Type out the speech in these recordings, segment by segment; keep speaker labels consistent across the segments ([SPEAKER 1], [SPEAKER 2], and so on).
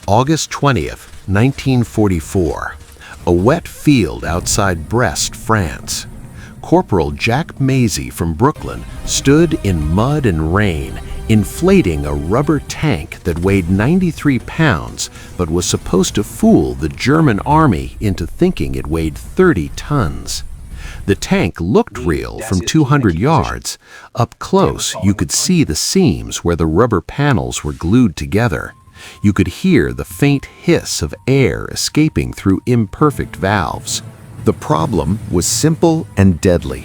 [SPEAKER 1] August 20th, 1944. A wet field outside Brest, France. Corporal Jack Masey from Brooklyn stood in mud and rain, inflating a rubber tank that weighed 93 pounds but was supposed to fool the German army into thinking it weighed 30 tons. The tank looked real from 200 yards. Up close, you could see the seams where the rubber panels were glued together. You could hear the faint hiss of air escaping through imperfect valves. The problem was simple and deadly.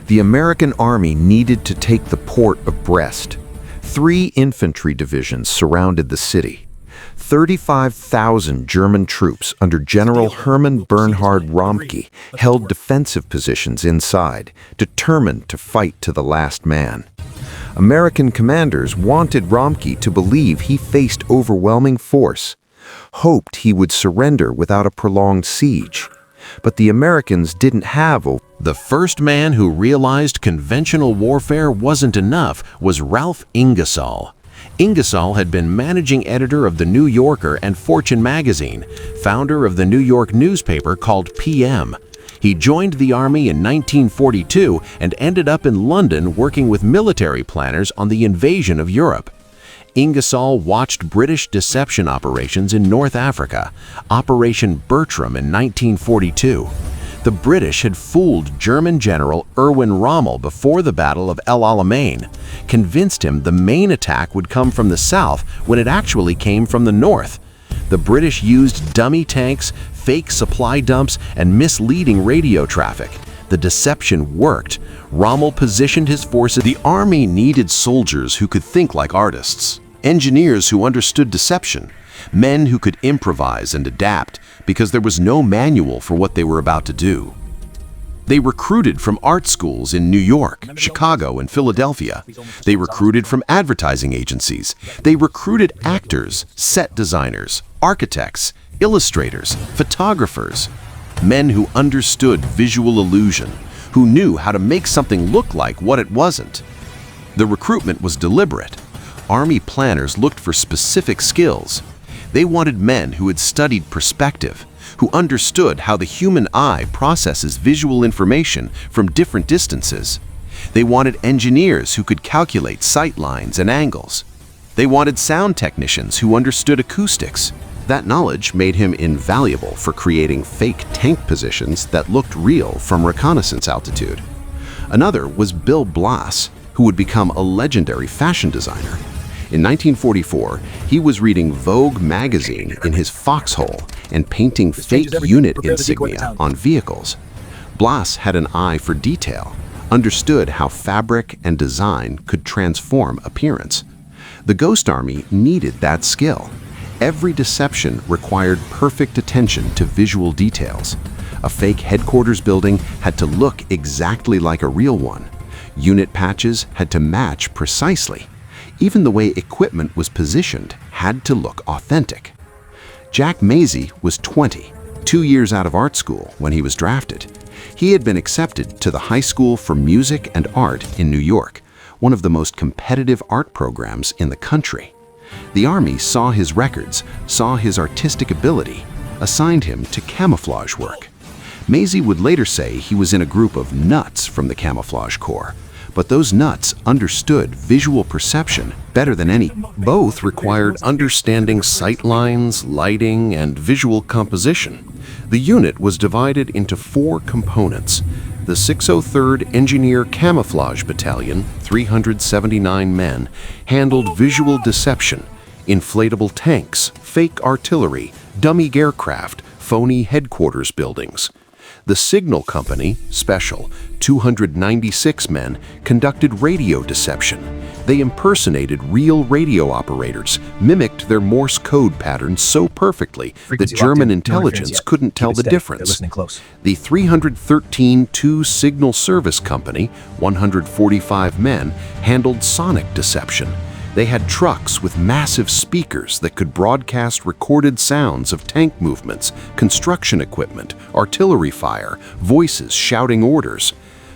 [SPEAKER 1] The American army needed to take the port of Brest. 3 infantry divisions surrounded the city. 35,000 German troops under General Hermann Bernhard Römke held defensive positions inside, determined to fight to the last man. American commanders wanted Römke to believe he faced overwhelming force, hoped he would surrender without a prolonged siege. But the Americans didn't have
[SPEAKER 2] The first man who realized conventional warfare wasn't enough was Ralph Ingersoll. Ingersoll had been managing editor of the New Yorker and Fortune magazine, founder of the New York newspaper called PM. He joined the army in 1942 and ended up in London working with military planners on the invasion of Europe. Ingersoll watched British deception operations in North Africa, Operation Bertram in 1942. The British had fooled German General Erwin Rommel before the Battle of El Alamein, convinced him the main attack would come from the south when it actually came from the north. The British used dummy tanks, fake supply dumps, and misleading radio traffic. The deception worked. Rommel positioned his forces. The army needed soldiers who could think like artists, engineers who understood deception, men who could improvise and adapt because there was no manual for what they were about to do. They recruited from art schools in New York, Chicago, and Philadelphia. They recruited from advertising agencies. They recruited actors, set designers, architects, illustrators, photographers, men who understood visual illusion, who knew how to make something look like what it wasn't. The recruitment was deliberate. Army planners looked for specific skills. They wanted men who had studied perspective, who understood how the human eye processes visual information from different distances. They wanted engineers who could calculate sight lines and angles. They wanted sound technicians who understood acoustics. That knowledge made him invaluable for creating fake tank positions that looked real from reconnaissance altitude. Another was Bill Blass, who would become a legendary fashion designer. In 1944, he was reading Vogue magazine in his foxhole and painting fake unit insignia on vehicles. Blass had an eye for detail, understood how fabric and design could transform appearance. The Ghost Army needed that skill. Every deception required perfect attention to visual details. A fake headquarters building had to look exactly like a real one. Unit patches had to match precisely. Even the way equipment was positioned had to look authentic. Jack Masey was 20, 2 years out of art school when he was drafted. He had been accepted to the High School for Music and Art in New York, one of the most competitive art programs in the country. The Army saw his records, saw his artistic ability, assigned him to camouflage work. Masey would later say he was in a group of nuts from the Camouflage Corps, but those nuts understood visual perception better than any. Both required understanding sight lines, lighting, and visual composition. The unit was divided into 4 components. The 603rd Engineer Camouflage Battalion, 379 men, handled visual deception, inflatable tanks, fake artillery, dummy aircraft, phony headquarters buildings. The Signal Company, Special, 296 men, conducted radio deception. They impersonated real radio operators, mimicked their Morse code patterns so perfectly that German intelligence couldn't tell the difference. The 313 2 Signal Service Company, 145 men, handled sonic deception. They had trucks with massive speakers that could broadcast recorded sounds of tank movements, construction equipment, artillery fire, voices shouting orders.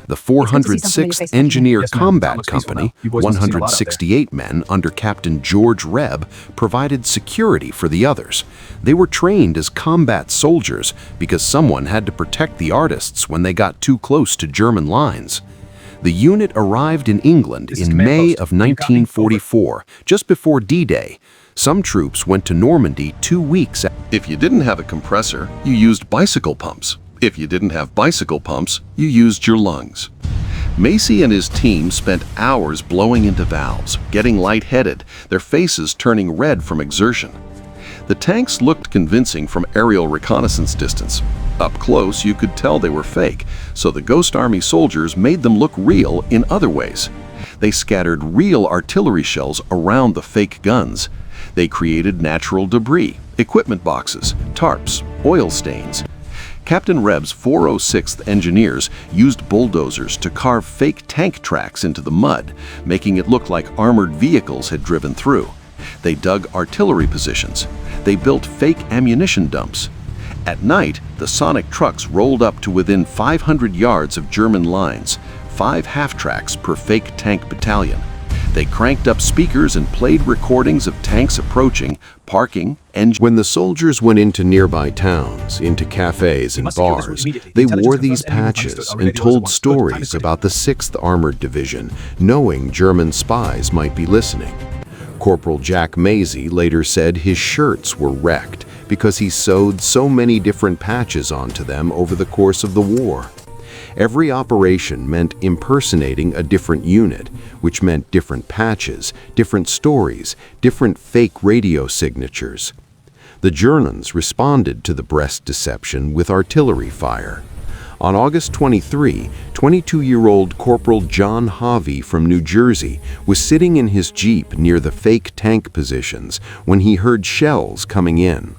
[SPEAKER 1] The 406th Engineer Combat Company, 168 men under Captain George Rebb, provided security for the others. They were trained as combat soldiers because someone had to protect the artists when they got too close to German lines. The unit arrived in England in May of 1944, just before D-Day. Some troops went to Normandy 2 weeks after.
[SPEAKER 3] If you didn't have a compressor, you used bicycle pumps. If you didn't have bicycle pumps, you used your lungs. Masey and his team spent hours blowing into valves, getting lightheaded, their faces turning red from exertion. The tanks looked convincing from aerial reconnaissance distance. Up close, you could tell they were fake, so the Ghost Army soldiers made them look real in other ways. They scattered real artillery shells around the fake guns. They created natural debris, equipment boxes, tarps, oil stains. Captain Rebb's 406th Engineers used bulldozers to carve fake tank tracks into the mud, making it look like armored vehicles had driven through. They dug artillery positions. They built fake ammunition dumps. At night, the Sonic trucks rolled up to within 500 yards of German lines, 5 half-tracks per fake tank battalion. They cranked up speakers and played recordings of tanks approaching, parking, and
[SPEAKER 1] When the soldiers went into nearby towns, into cafes and bars, they wore these patches and told stories about the 6th Armored Division, knowing German spies might be listening. Corporal Jack Masey later said his shirts were wrecked because he sewed so many different patches onto them over the course of the war. Every operation meant impersonating a different unit, which meant different patches, different stories, different fake radio signatures. The Germans responded to the Brest deception with artillery fire. On August 23, 22-year-old Corporal John Harvey from New Jersey was sitting in his Jeep near the fake tank positions when he heard shells coming in.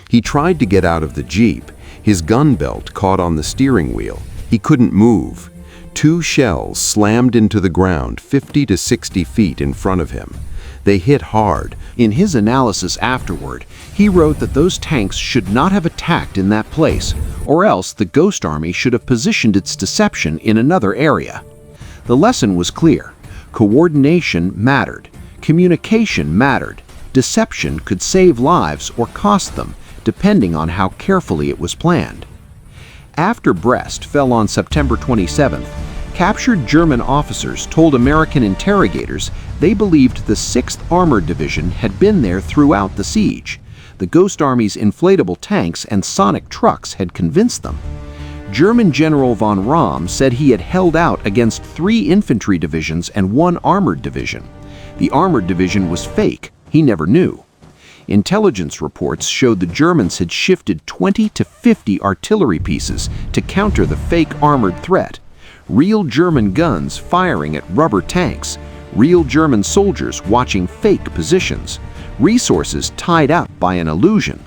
[SPEAKER 1] He tried to get out of the Jeep. His gun belt caught on the steering wheel. He couldn't move. 2 shells slammed into the ground 50 to 60 feet in front of him. They hit hard.
[SPEAKER 2] In his analysis afterward, he wrote that those tanks should not have attacked in that place, or else the Ghost Army should have positioned its deception in another area. The lesson was clear. Coordination mattered. Communication mattered. Deception could save lives or cost them, depending on how carefully it was planned. After Brest fell on September 27th, captured German officers told American interrogators they believed the 6th Armored Division had been there throughout the siege. The Ghost Army's inflatable tanks and Sonic trucks had convinced them. German General von Rahm said he had held out against 3 infantry divisions and 1 armored division. The armored division was fake. He never knew. Intelligence reports showed the Germans had shifted 20 to 50 artillery pieces to counter the fake armored threat. Real German guns firing at rubber tanks. Real German soldiers watching fake positions. Resources tied up by an illusion.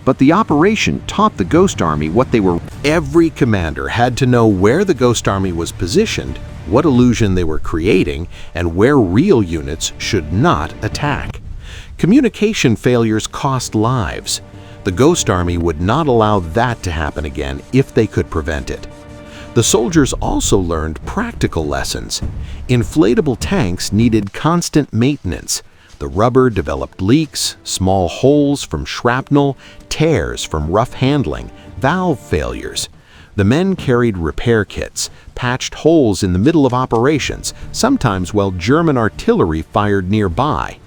[SPEAKER 2] But the operation taught the Ghost Army what they were.
[SPEAKER 1] Every commander had to know where the Ghost Army was positioned, what illusion they were creating, and where real units should not attack. Communication failures cost lives. The Ghost Army would not allow that to happen again if they could prevent it. The soldiers also learned practical lessons. Inflatable tanks needed constant maintenance. The rubber developed leaks, small holes from shrapnel, tears from rough handling, valve failures. The men carried repair kits, patched holes in the middle of operations, sometimes while German artillery fired nearby.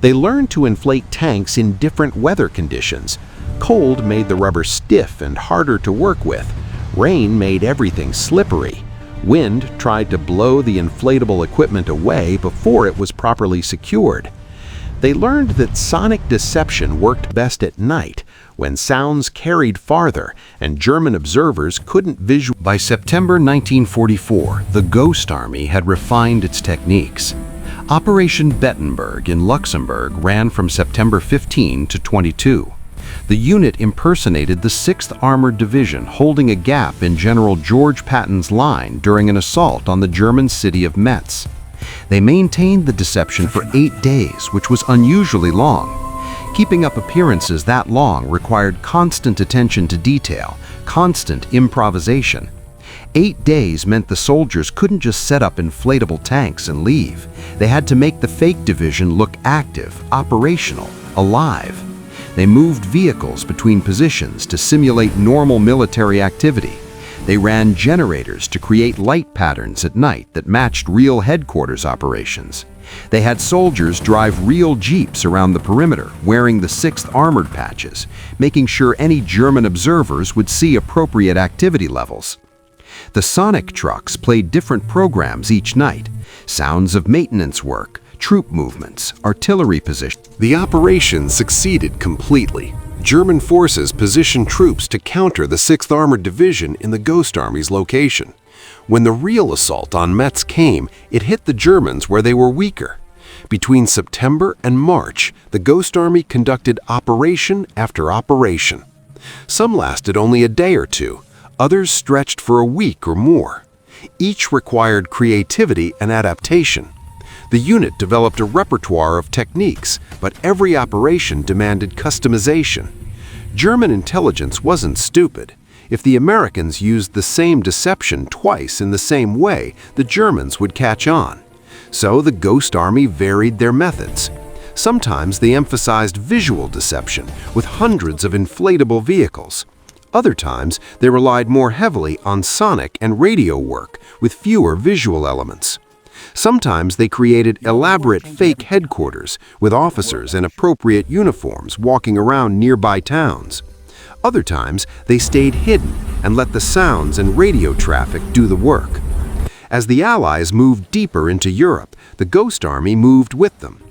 [SPEAKER 1] They learned to inflate tanks in different weather conditions. Cold made the rubber stiff and harder to work with. Rain made everything slippery. Wind tried to blow the inflatable equipment away before it was properly secured. They learned that sonic deception worked best at night, when sounds carried farther and German observers couldn't visualize. By September 1944, the Ghost Army had refined its techniques. Operation Bettenberg in Luxembourg ran from September 15 to 22. The unit impersonated the 6th Armored Division, holding a gap in General George Patton's line during an assault on the German city of Metz. They maintained the deception for 8 days, which was unusually long. Keeping up appearances that long required constant attention to detail, constant improvisation. 8 days meant the soldiers couldn't just set up inflatable tanks and leave. They had to make the fake division look active, operational, alive. They moved vehicles between positions to simulate normal military activity. They ran generators to create light patterns at night that matched real headquarters operations. They had soldiers drive real jeeps around the perimeter, wearing the 6th Armored patches, making sure any German observers would see appropriate activity levels. The sonic trucks played different programs each night: sounds of maintenance work, troop movements, artillery positions.
[SPEAKER 2] The operation succeeded completely. German forces positioned troops to counter the 6th Armored Division in the Ghost Army's location. When the real assault on Metz came, it hit the Germans where they were weaker. Between September and March, the Ghost Army conducted operation after operation. Some lasted only a day or two, others stretched for a week or more. Each required creativity and adaptation. The unit developed a repertoire of techniques, but every operation demanded customization. German intelligence wasn't stupid. If the Americans used the same deception twice in the same way, the Germans would catch on. So the Ghost Army varied their methods. Sometimes they emphasized visual deception with hundreds of inflatable vehicles. Other times, they relied more heavily on sonic and radio work with fewer visual elements. Sometimes they created elaborate fake headquarters with officers in appropriate uniforms walking around nearby towns. Other times, they stayed hidden and let the sounds and radio traffic do the work. As the Allies moved deeper into Europe, the Ghost Army moved with them.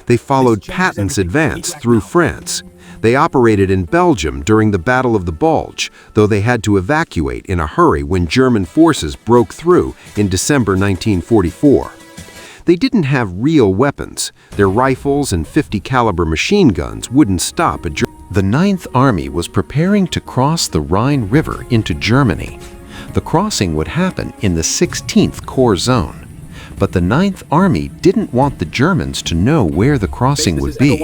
[SPEAKER 2] They followed Patton's advance through France. They operated in Belgium during the Battle of the Bulge, though they had to evacuate in a hurry when German forces broke through in December 1944. They didn't have real weapons. Their rifles and .50 caliber machine guns wouldn't stop a German. The 9th Army was preparing to cross the Rhine River into Germany. The crossing would happen in the 16th Corps Zone. But the 9th Army didn't want the Germans to know where the crossing would be.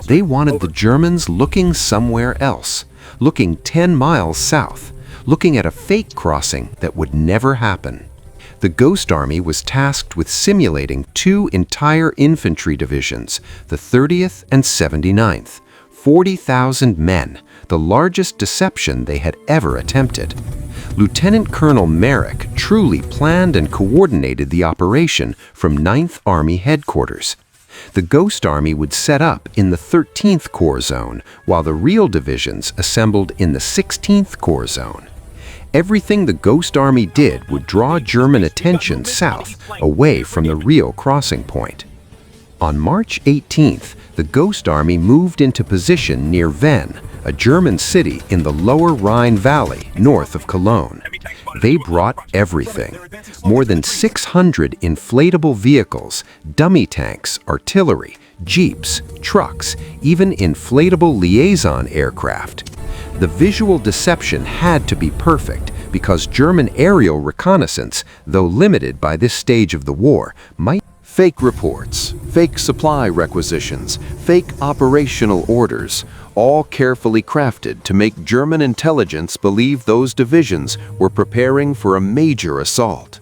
[SPEAKER 2] They wanted the Germans looking somewhere else, looking 10 miles south, looking at a fake crossing that would never happen. The Ghost Army was tasked with simulating 2 entire infantry divisions, the 30th and 79th, 40,000 men, the largest deception they had ever attempted. Lieutenant Colonel Merrick truly planned and coordinated the operation from 9th Army headquarters. The Ghost Army would set up in the 13th Corps Zone, while the real divisions assembled in the 16th Corps Zone. Everything the Ghost Army did would draw German attention south, away from the real crossing point. On March 18th, the Ghost Army moved into position near Vennes, a German city in the lower Rhine Valley, north of Cologne. They brought everything. More than 600 inflatable vehicles, dummy tanks, artillery, jeeps, trucks, even inflatable liaison aircraft. The visual deception had to be perfect because German aerial reconnaissance, though limited by this stage of the war, might fake reports, fake supply requisitions, fake operational orders, all carefully crafted to make German intelligence believe those divisions were preparing for a major assault.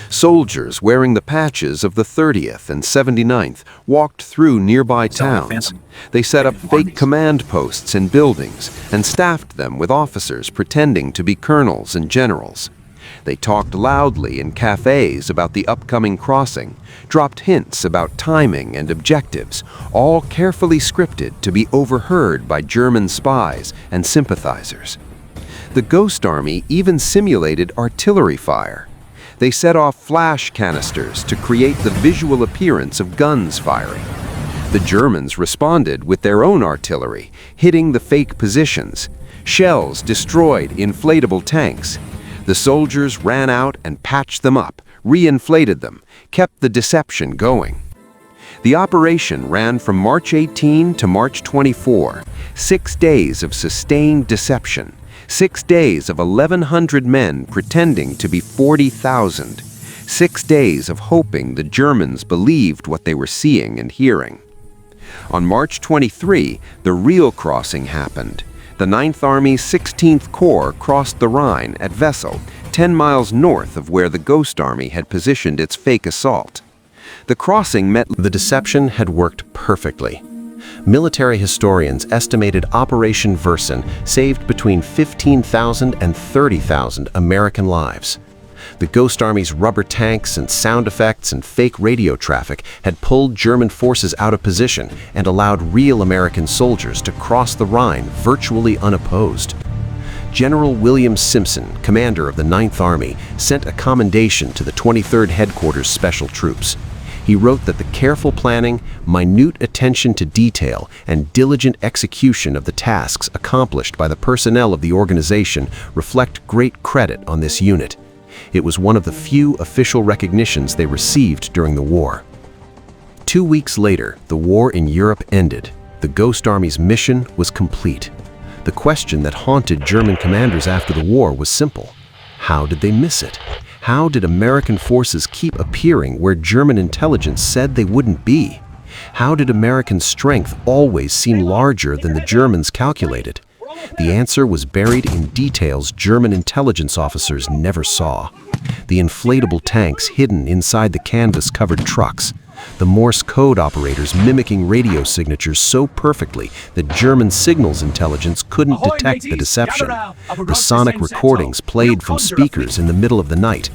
[SPEAKER 2] Soldiers wearing the patches of the 30th and 79th walked through nearby towns. They set up fake command posts in buildings and staffed them with officers pretending to be colonels and generals. They talked loudly in cafes about the upcoming crossing, dropped hints about timing and objectives, all carefully scripted to be overheard by German spies and sympathizers. The Ghost Army even simulated artillery fire. They set off flash canisters to create the visual appearance of guns firing. The Germans responded with their own artillery, hitting the fake positions. Shells destroyed inflatable tanks. The soldiers ran out and patched them up, re-inflated them, kept the deception going. The operation ran from March 18 to March 24, 6 days of sustained deception, 6 days of 1,100 men pretending to be 40,000, 6 days of hoping the Germans believed what they were seeing and hearing. On March 23, the real crossing happened. The 9th Army's 16th Corps crossed the Rhine at Wesel,
[SPEAKER 4] 10 miles north of where the Ghost Army had positioned its fake assault. The crossing met.
[SPEAKER 2] The deception had worked perfectly. Military historians estimated Operation Viersen saved between 15,000 and 30,000 American lives. The Ghost Army's rubber tanks and sound effects and fake radio traffic had pulled German forces out of position and allowed real American soldiers to cross the Rhine virtually unopposed. General William Simpson, commander of the 9th Army, sent a commendation to the 23rd Headquarters Special Troops. He wrote that the careful planning, minute attention to detail, and diligent execution of the tasks accomplished by the personnel of the organization reflect great credit on this unit. It was one of the few official recognitions they received during the war. 2 weeks later, the war in Europe ended. The Ghost Army's mission was complete. The question that haunted German commanders after the war was simple. How did they miss it? How did American forces keep appearing where German intelligence said they wouldn't be? How did American strength always seem larger than the Germans calculated? The answer was buried in details German intelligence officers never saw. The inflatable tanks hidden inside the canvas-covered trucks, the Morse code operators mimicking radio signatures so perfectly that German signals intelligence couldn't detect the deception, the sonic recordings played from speakers in the middle of the night,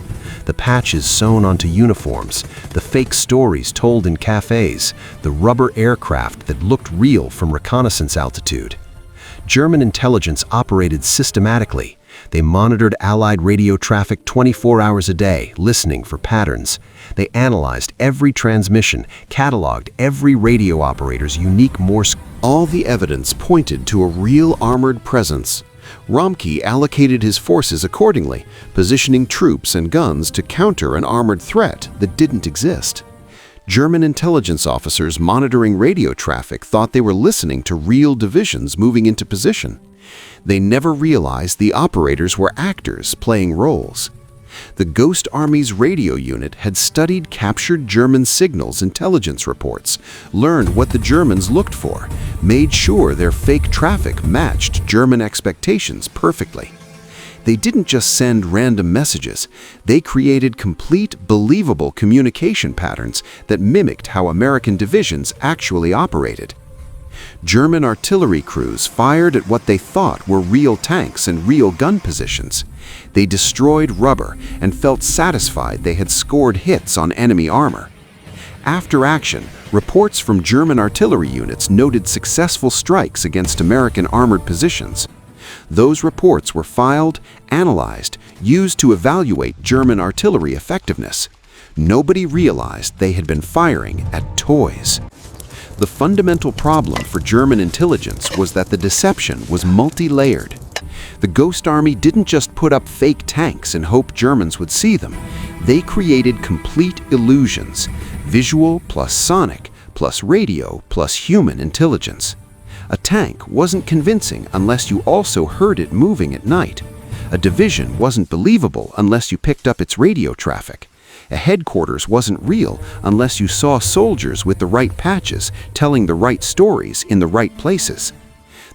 [SPEAKER 2] the patches sewn onto uniforms, the fake stories told in cafes, the rubber aircraft that looked real from reconnaissance altitude. German intelligence operated systematically. They monitored Allied radio traffic 24 hours a day, listening for patterns. They analyzed every transmission, cataloged every radio operator's unique Morse. All the evidence pointed to a real armored presence. Romke allocated his forces accordingly, positioning troops and guns to counter an armored threat that didn't exist. German intelligence officers monitoring radio traffic thought they were listening to real divisions moving into position. They never realized the operators were actors playing roles. The Ghost Army's radio unit had studied captured German signals intelligence reports, learned what the Germans looked for, made sure their fake traffic matched German expectations perfectly. They didn't just send random messages, they created complete, believable communication patterns that mimicked how American divisions actually operated. German artillery crews fired at what they thought were real tanks and real gun positions. They destroyed rubber and felt satisfied they had scored hits on enemy armor. After action, reports from German artillery units noted successful strikes against American armored positions. Those reports were filed, analyzed, used to evaluate German artillery effectiveness. Nobody realized they had been firing at toys. The fundamental problem for German intelligence was that the deception was multi-layered. The Ghost Army didn't just put up fake tanks and hope Germans would see them. They created complete illusions, visual plus sonic plus radio plus human intelligence. A tank wasn't convincing unless you also heard it moving at night. A division wasn't believable unless you picked up its radio traffic. A headquarters wasn't real unless you saw soldiers with the right patches telling the right stories in the right places.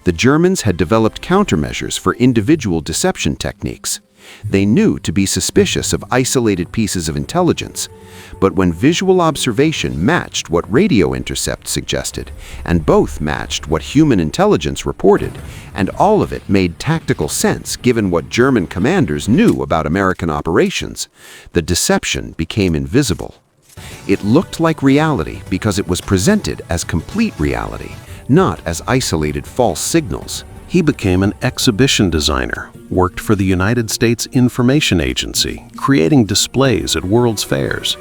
[SPEAKER 2] The Germans had developed countermeasures for individual deception techniques. They knew to be suspicious of isolated pieces of intelligence. But when visual observation matched what radio intercept suggested, and both matched what human intelligence reported, and all of it made tactical sense given what German commanders knew about American operations, the deception became invisible. It looked like reality because it was presented as complete reality, not as isolated false signals. He became an exhibition designer, worked for the United States Information Agency, creating displays at World's Fairs.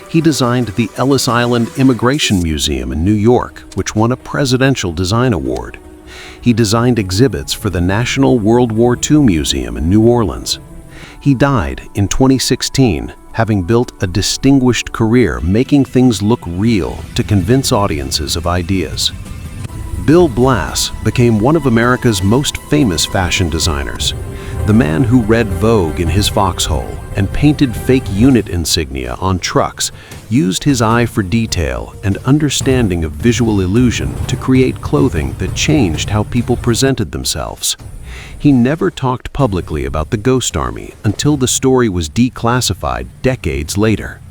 [SPEAKER 2] He designed the Ellis Island Immigration Museum in New York, which won a Presidential Design Award. He designed exhibits for the National World War II Museum in New Orleans. He died in 2016, having built a distinguished career making things look real to convince audiences of ideas. Bill Blass became one of America's most famous fashion designers. The man who read Vogue in his foxhole and painted fake unit insignia on trucks used his eye for detail and understanding of visual illusion to create clothing that changed how people presented themselves. He never talked publicly about the Ghost Army until the story was declassified decades later.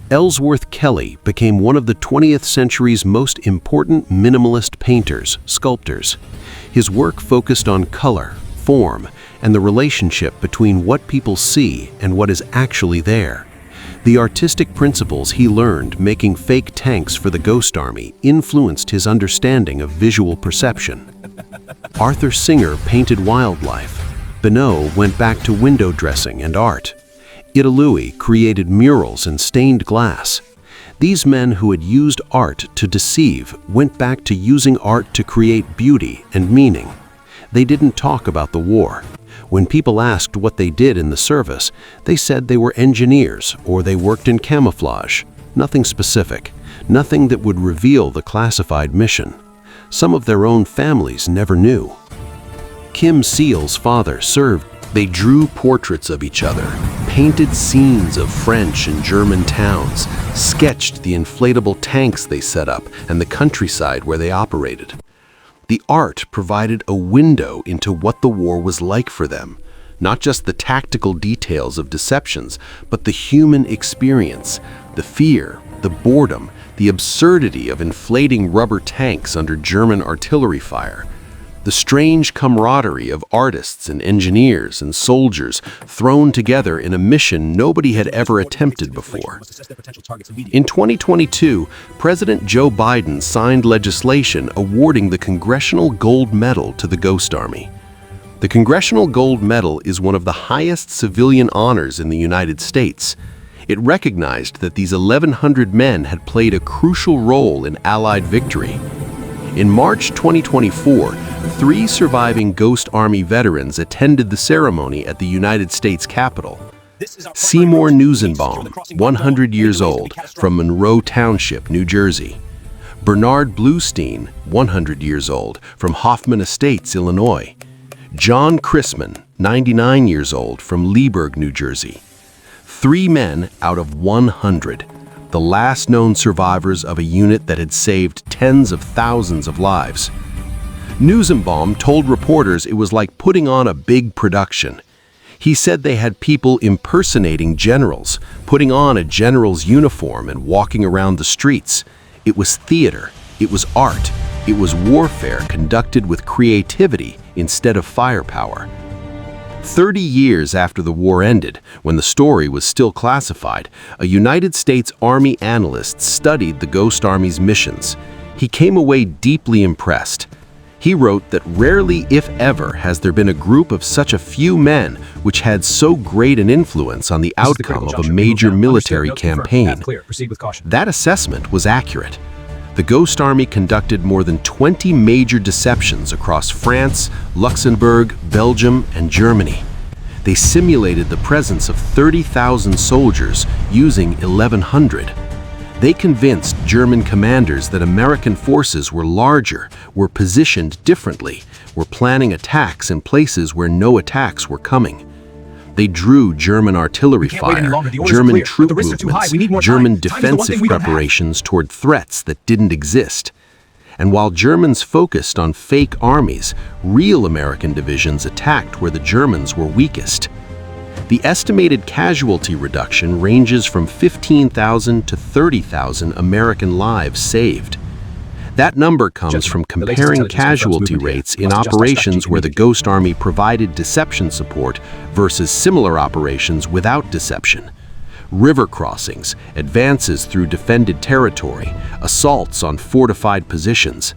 [SPEAKER 2] Ellsworth Kelly became one of the 20th century's most important minimalist painters, sculptors. His work focused on color, form, and the relationship between what people see and what is actually there. The artistic principles he learned making fake tanks for the Ghost Army influenced his understanding of visual perception. Arthur Singer painted wildlife. Benoit went back to window dressing and art. Italui created murals and stained glass. These men who had used art to deceive went back to using art to create beauty and meaning. They didn't talk about the war. When people asked what they did in the service, they said they were engineers or they worked in camouflage. Nothing specific, nothing that would reveal the classified mission. Some of their own families never knew. Kim Seal's father served. They drew portraits of each other, painted scenes of French and German towns, sketched the inflatable tanks they set up and the countryside where they operated. The art provided a window into what the war was like for them, not just the tactical details of deceptions, but the human experience, the fear, the boredom, the absurdity of inflating rubber tanks under German artillery fire, the strange camaraderie of artists and engineers and soldiers thrown together in a mission nobody had ever attempted before. In 2022, President Joe Biden signed legislation awarding the Congressional Gold Medal to the Ghost Army. The Congressional Gold Medal is one of the highest civilian honors in the United States. It recognized that these 1,100 men had played a crucial role in Allied victory. In March 2024, 3 surviving Ghost Army veterans attended the ceremony at the United States Capitol. Seymour Newsenbaum, 100 years old, from Monroe Township, New Jersey. Bernard Bluestein, 100 years old, from Hoffman Estates, Illinois. John Chrisman, 99 years old, from Leesburg, New Jersey. 3 men out of 100. The last known survivors of a unit that had saved tens of thousands of lives. Newsenbaum told reporters it was like putting on a big production. He said they had people impersonating generals, putting on a general's uniform and walking around the streets. It was theater, it was art, it was warfare conducted with creativity instead of firepower. 30 years after the war ended, when the story was still classified, a United States Army analyst studied the Ghost Army's missions. He came away deeply impressed. He wrote that rarely, if ever, has there been a group of such a few men which had so great an influence on the outcome of a major military campaign. That assessment was accurate. The Ghost Army conducted more than 20 major deceptions across France, Luxembourg, Belgium, and Germany. They simulated the presence of 30,000 soldiers using 1,100. They convinced German commanders that American forces were larger, were positioned differently, were planning attacks in places where no attacks were coming. They drew German artillery fire, German troop movements, German defensive preparations toward threats that didn't exist. And while Germans focused on fake armies, real American divisions attacked where the Germans were weakest. The estimated casualty reduction ranges from 15,000 to 30,000 American lives saved. That number comes from comparing casualty rates in operations where the Ghost Army provided deception support versus similar operations without deception. River crossings, advances through defended territory, assaults on fortified positions.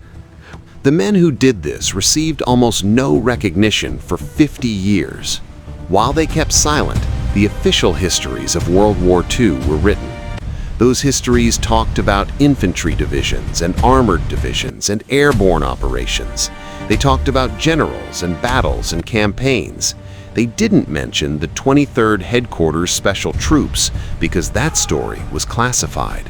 [SPEAKER 2] The men who did this received almost no recognition for 50 years. While they kept silent, the official histories of World War II were written. Those histories talked about infantry divisions and armored divisions and airborne operations. They talked about generals and battles and campaigns. They didn't mention the 23rd Headquarters Special Troops because that story was classified.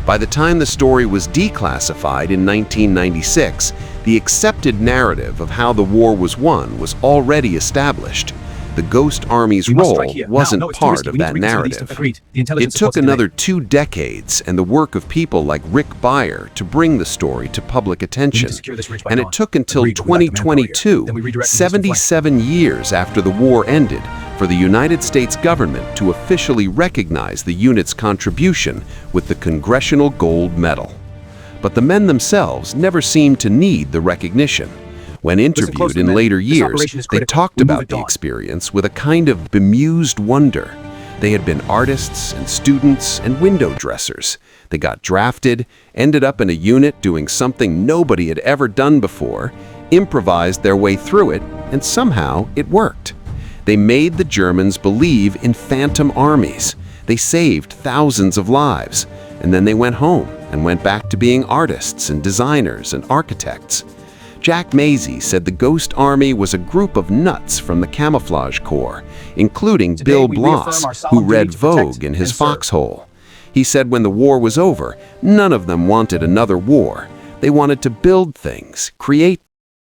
[SPEAKER 2] By the time the story was declassified in 1996, the accepted narrative of how the war was won was already established.
[SPEAKER 4] the Ghost Army's role wasn't part of that narrative. It took another 2 decades and the work of people like Rick Beyer to bring the story to public attention. And it took until 2022, 77 years after the war ended, for the United States government to officially recognize the unit's contribution with the Congressional Gold Medal. But the men themselves never seemed to need the recognition. When interviewed in later years, they talked about the experience with a kind of bemused wonder. They had been artists and students and window dressers. They got drafted, ended up in a unit doing something nobody had ever done before, improvised their way through it, and somehow it worked. They made the Germans believe in phantom armies. They saved thousands of lives, and then they went home and went back to being artists and designers and architects. Jack Masey said the Ghost Army was a group of nuts from the Camouflage Corps, including Bill Blass, who read Vogue in his foxhole. He said when the war was over, none of them wanted another war. They wanted to build things, create